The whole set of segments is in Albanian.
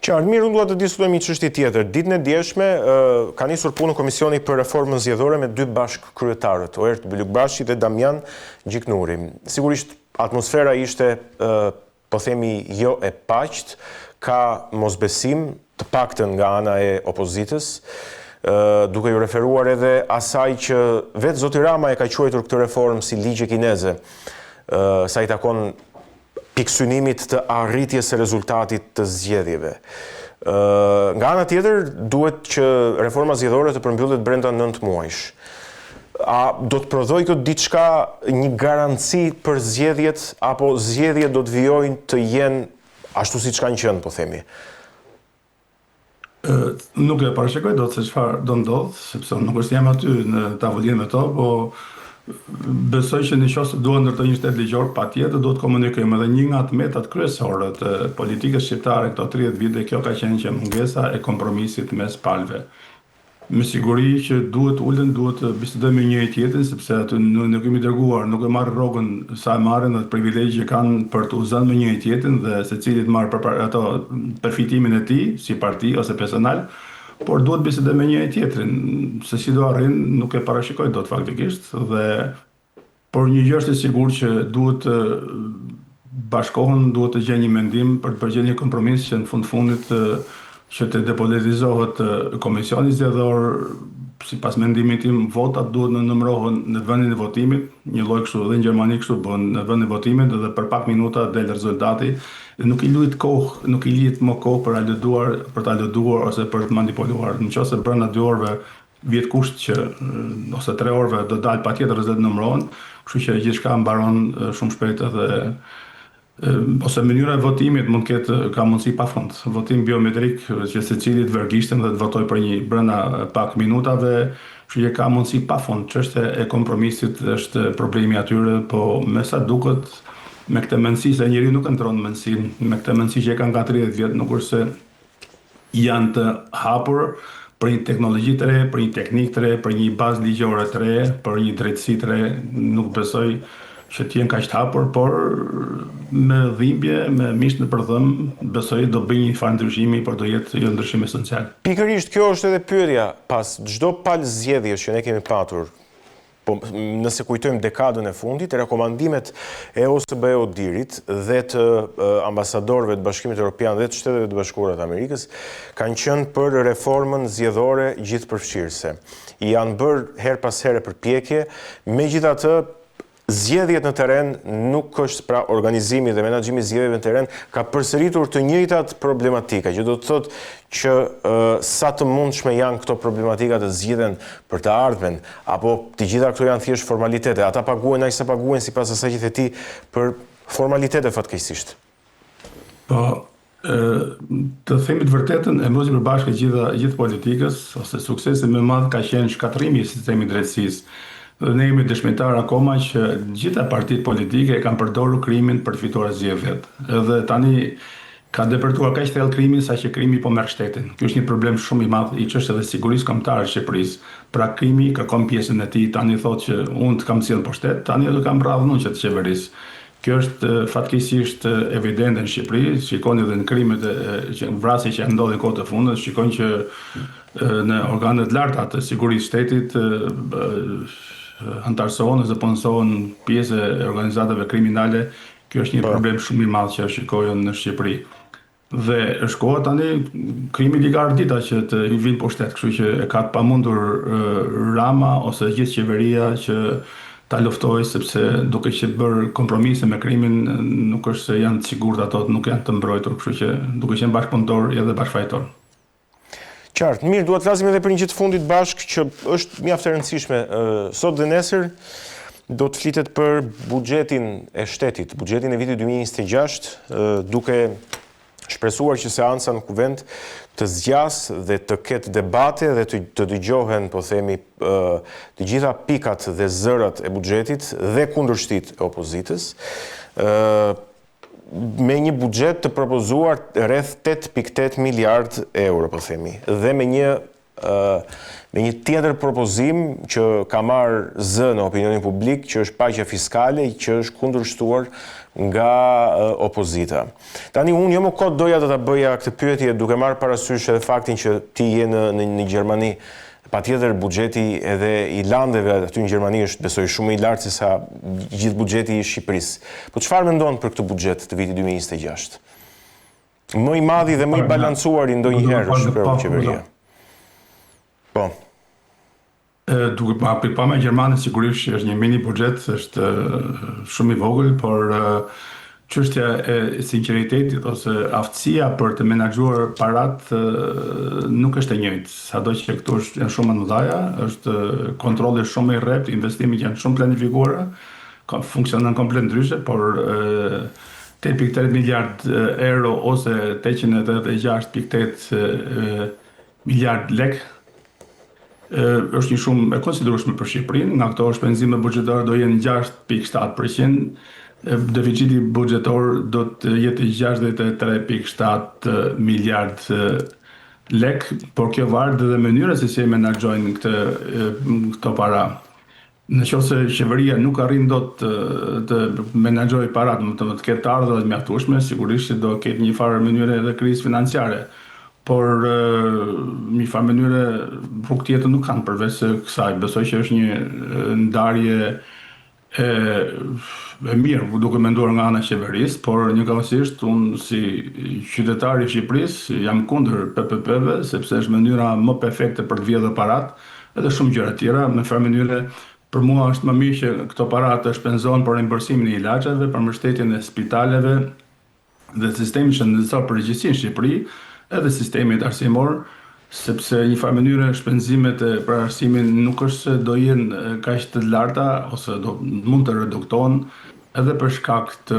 Qartë, mirë, unë dua të diskutojmë një çështje tjetër. Ditën e djeshme ka nisur punë Komisioni për Reformën Zgjedhore me 2 bashkëkryetarët, Oert Bylukbashi dhe Damian Gjiknuri. Sigurisht atmosfera ishte, po themi, jo e paqt, ka mosbesim, të paktën nga ana e opozitës, duke ju referuar edhe asaj që vetë zoti Rama e ka quajtur këtë reformë si ligje kineze, sa i takon pikësynimit të arritjes së rezultatit të zgjedhjeve. Nga ana tjetër, duhet që reforma zgjedhore të përmbyllet brenda 9 muajsh. A do të prodhoj këtë diçka, një garanci për zgjedhjet, apo zgjedhjet do të vijojnë të jenë ashtu siç kanë qenë, po themi? Nuk e parashikoj dot se çfarë do ndodh, sepse nuk është jam aty në tavolinë me to, po besoj që nëse duhet ndërtoj një shtet ligjor, patjetër duhet të komunikojmë edhe një nga të metat kryesore të politikës shqiptare këto 30 vite, kjo ka qenë që mungesa e kompromisit mes palëve. Me siguri që duhet ulen, duhet të bisedojmë me njëri tjetrin, sepse aty nuk kemi dërguar, nuk e marrë rrogën sa e marrin dhe privilegje që kanë për të uzënë me njëri tjetrin dhe secili të marrë përfitimin e tij si parti ose personal, por duhet bisedojmë me njëri tjetrin. Se si do arrin, nuk e parashikoj dot faktikisht, por një gjë është e sigurt që duhet të bashkohen, duhet të gjejnë një mendim për të përgjigjer një kompromis që në fundit që të depolitizohet komisioni zgjedhor, sipas mendimit tim, votat duhet të numërohen në vendin e votimit, një lloj kështu edhe në Gjermani kështu bën në vendin e votimit dhe për pak minuta del rezultati. Nuk i luhet kohë, nuk i lihet më kohë për ta lëduar ose për të manipuluar. Nëse brenda 2 orëve vjet kusht që ose 3 orëve do dalë patjetër rezultat numërohen, kështu që gjithçka mbaron shumë shpejt edhe ose mënyra e votimit mund të ketë ka mundësi pafund. Votim biometrik që secili të vergishten dhe të votojë për një brenda pak minutave, kështu që ka mundësi pafund. Çështja e kompromisit është problemi atyre, po me sa duket me këtë mendësi se njeriu nuk kontrollon mendësinë, me këtë mendësi që e kanë 30 vjet, nuk është se janë të hapur për një teknologji të re, për një teknikë të re, për një bazë ligjore të re, për një drejtësi të re, nuk besoj që t'jen kaq të hapur, por me dhimbje, me mish në përdhëm, besoj do bëjë një farë ndryshimi, por do jetë jo ndryshim esencial. Pikërisht kjo është edhe pyetja, pas çdo palë zgjedhjesh që ne kemi patur, po nëse kujtojmë dekadën e fundit, rekomandimet e OSBE-ODIHR-it dhe të ambasadorëve të Bashkimit Evropian dhe të Shteteve të Bashkuara të Amerikës kanë qenë për reformën zgjedhore gjithëpërfshirëse. Janë bërë her pas here përpjekje, megjithatë zgjedhjet në terren nuk është, pra organizimi dhe menaxhimi i zgjedhjeve në terren ka përsëritur të njëjtat problematika, që do të thotë që sa të mundshme janë këto problematika të zgjidhen për të ardhmen, apo të gjitha këto janë thjesht formalitete. Ata paguajnë aq sa paguajnë sipas asaj që the ti për formalitete fatkeqësisht. Po, të themi të vërtetën, e mbusë përbashkë gjithë politikës, ose suksesi më i madh ka qenë shkatrimi i sistemit drejtësisë. Dhe ne jemi dëshmitar akoma që gjitha partitë politike kanë përdorur krimin për të fituar zgjedhjet. Edhe tani ka depërtuar kaq thellë krimin saqë krimi po merr shtetin. Ky është një problem shumë i madh i çështës së sigurisë kombëtare të Shqipërisë. Pra krimi kërkon pjesën e tij, tani thotë që unë të kam sjell poshtet, tani do kam rradhën unë që të qeverisë. Kjo është fatkeqësisht evidente në Shqipëri, shikoni edhe në krimet e vrasjes që ndodhin kohë të fundit, shikoni që në organet larta të sigurisë shtetit antarësohen ose punësohen pjesë e organizatave kriminale. Kjo është një problem shumë i madh që shikohen në Shqipëri. Dhe është koha tani krimi i ka ardita që të vinë poshtet, kështu që e ka të pamundur Rama ose gjithë qeveria që ta luftojë, sepse duke që bërë kompromise me krimin, nuk është se janë të sigurt ato, nuk janë të mbrojtur, kështu që duke qenë bashkëpunëtor edhe bashkëfajtor. Qartë, mirë, duhet të flasim edhe për një gjë të fundit bashkë që është mjaft e rëndësishme. Sot dhe nesër do të flitet për buxhetin e shtetit, buxhetin e vitit 2026, duke shpresuar që seanca në kuvend të zgjas dhe të ketë debate dhe të dëgjohen, po themi, të gjitha pikat dhe zërat e buxhetit dhe kundërshtit e opozitës, me një buxhet të propozuar rreth 8.8 miliard euro, po themi, dhe me një tjetër propozim që ka marrë zë në opinionin publik, që është paqja fiskale, që është kundërshtuar nga opozita. Tani unë jo më kot doja të ta bëja këtë pyetje duke marrë parasysh edhe faktin që ti je në Gjermani. Patjetër buxheti edhe i landeve aty në Gjermani është besoj shumë i lartë se sa gjithë buxheti i Shqipërisë. Po çfarë mendon për këtë buxhet të vitit 2026? Më i madhi dhe më i balancuar i ndonjëherë shpëror qeveria. Po. Duke pa me Gjermani sigurisht që është një mini buxhet, është shumë i vogël, por çështja e sinqeritetit ose aftësia për të menaxhuar parat nuk është e njëjtë. Sado që këtu janë shumë më mëdha, është kontrolli shumë i rreptë, investimet janë shumë planifikuara, funksionon komplet ndryshe, por 8.8 miliard euro ose 886.8 miliard lek është një shumë e konsiderueshme për Shqipërinë. Nga këto shpenzime buxhetare do jenë 6.7%, deficiti buxhetor do të jetë 63.7 miliard lek, por kjo varet edhe mënyra se si e menaxhojnë këto para. Nëse qeveria nuk arrin dot të menaxhojë parat, të ketë ardhurat e mjaftueshme, sigurisht që do ketë një farë mënyre edhe krizë financiare. Por një farë mënyre rrugë tjetër nuk kanë përveç kësaj. Besoj që është një ndarje e mirë duke menduar nga ana e qeverisë, por njëkohësisht unë si qytetar i Shqipërisë jam kundër PPP-ve sepse është mënyra më perfekte për të vjedhur parat, edhe shumë gjëra tjera. Me farë mënyre për mua është më mirë që këto para të shpenzohen për rimbursimin e ilaçeve, për mbështetjen e spitaleve dhe sistemi shëndetësor përgjithësi në Shqipëri, edhe sistemi arsimor, sepse një farë mënyre shpenzimet për arsimin nuk është se do jenë kaq të larta ose mund të reduktohen edhe për shkak të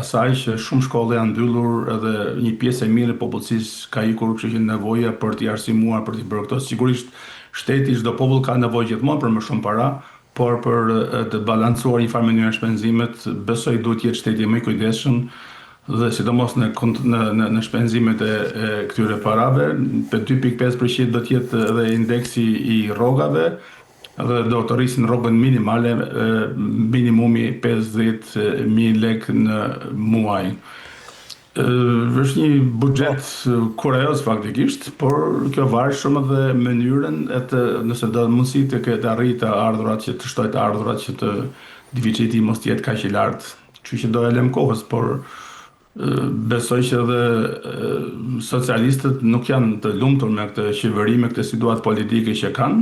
asaj që shumë shkolla janë mbyllur, edhe një pjesë e mirë e popullsisë ka ikur, kështu që nevoja për t'i arsimuar, për t'i bërë këto. Sigurisht shteti, çdo popull ka nevojë gjithmonë për më shumë para, por për të balancuar një farë mënyrë shpenzimet, besoj duhet jetë shteti më i kujdesshëm dhe sidomos në shpenzimet e këtyre parave. Për 2.5% do të jetë edhe indeksi i rrogave dhe do të rrisin rrogën minimale, minimumi 50.000 lek në muaj. Është një buxhet kurioz faktikisht, por kjo varet shumë edhe mënyrën nëse do mundësi të arrijë të ardhurat që të shtojë të ardhurat që të deficiti mos jetë kaq i lartë. Kështu që do e lëm kohës, por besoj që edhe socialistët nuk janë të lumtur me këtë qeveri, me këtë situatë politike që kanë,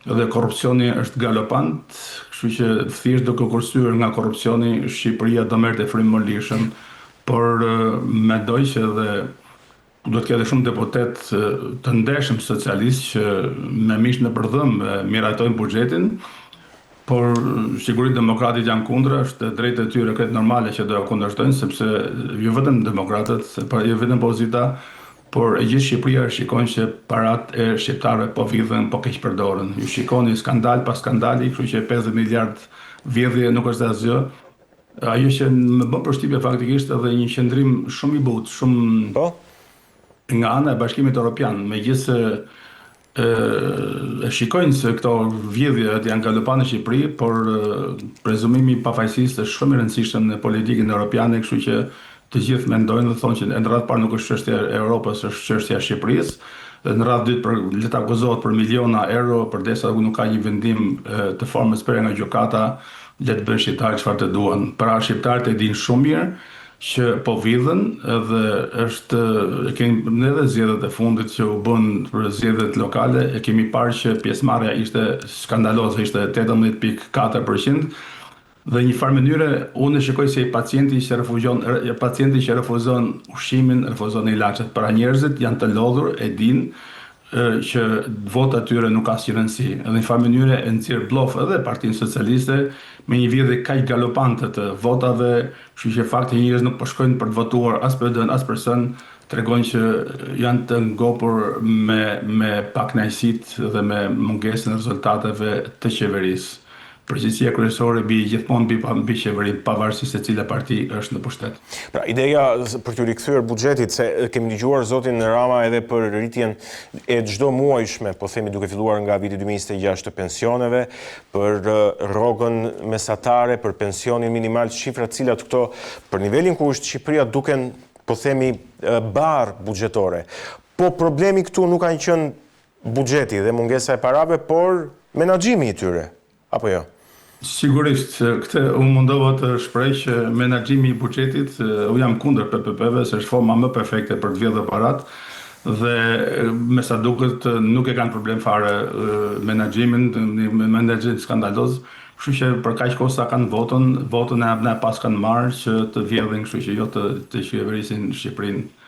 dhe korrupsioni është galopant, kështu që thjesht duke kursyer nga korrupsioni Shqipëria do merrte frym më lirshëm, por mendoj që edhe do të ketë shumë deputet të ndershëm socialistë që me mish në përdhëm mirajtojnë buxhetin, por sigurisht demokratit janë kundër, është drejtë e tyre këtë normale që do kundërshtojnë, sepse jo vetëm demokratët, jo vetëm opozita, por e gjithë Shqipëria shikon që parat e shqiptarëve po vjedhen, po keq përdoren. Ju shikoni skandal pas skandali, kështu që 50 miliard vjedhje nuk është asgjë. Ajo që më bën përshtypje faktikisht edhe një qendrim shumë i butë, shumë nga ana e Bashkimit Evropian, megjithëse shikojnë se këto vjedhje janë galopante në Shqipëri, por prezumimi i pafajësisë është shumë i rëndësishëm në politikën europiane, kështu që të gjithë mendojnë dhe thonë që në radhë parë nuk është çështja e Europës, është çështja e Shqipërisë. Dhe në radhë dytë le të akuzohet për miliona euro, përdesa nuk ka një vendim të formës për nga gjykata, le të bëjnë shqiptarët çfarë të duan. Pra shqiptarët e dinë shumë mirë që po vjedhen, edhe është kemi edhe zgjedhjet e fundit që u bën për zgjedhjet lokale, e kemi parë që pjesëmarrja ishte skandaloze, ishte 18.4%. Dhe një farë mënyre unë shikoj se pacienti që refuzon ushqimin, refuzon ilaçet. Pra njerëzit janë të lodhur, e dinë që vota tyre nuk ka asnjë rëndësi. Edhe në farë mënyre e nxjerr blof edhe Partinë Socialiste me një vjedhje kaq galopante të votave, kështu që fakti njerëz nuk po shkojnë për të votuar as për PD, as për SN, tregon që janë të ngopur me pakënaqësitë dhe me mungesën e rezultateve të qeverisë. përgjegjësia kryesore gjithmonë mbi qeveri, pavarësisht se cila parti është në pushtet. Pra, ideja për t'u rikthyer buxhetit, se kemi dëgjuar zotin Rama edhe për rritjen e çdo muajshme, po themi duke filluar nga viti 2026 të pensioneve, për rrogën mesatare, për pensionin minimal, shifra të cilat këto për nivelin ku është Shqipëria duken, po themi, barë buxhetore. Po problemi këtu nuk kanë qenë buxheti dhe mungesa e parave, por menaxhimi i tyre, apo jo? Sigurisht, këtë unë mundova të shpreh që menaxhimi i buxhetit, unë jam kundër PPP-ve, se është forma më perfekte për të vjedhur parat, dhe me sa duket nuk e kanë problem fare menaxhimin, menaxhim skandaloz, kështu që për kaq kohë sa kanë votën e pas kanë marrë që të vjedhin, kështu që jo të qeverisin Shqipërinë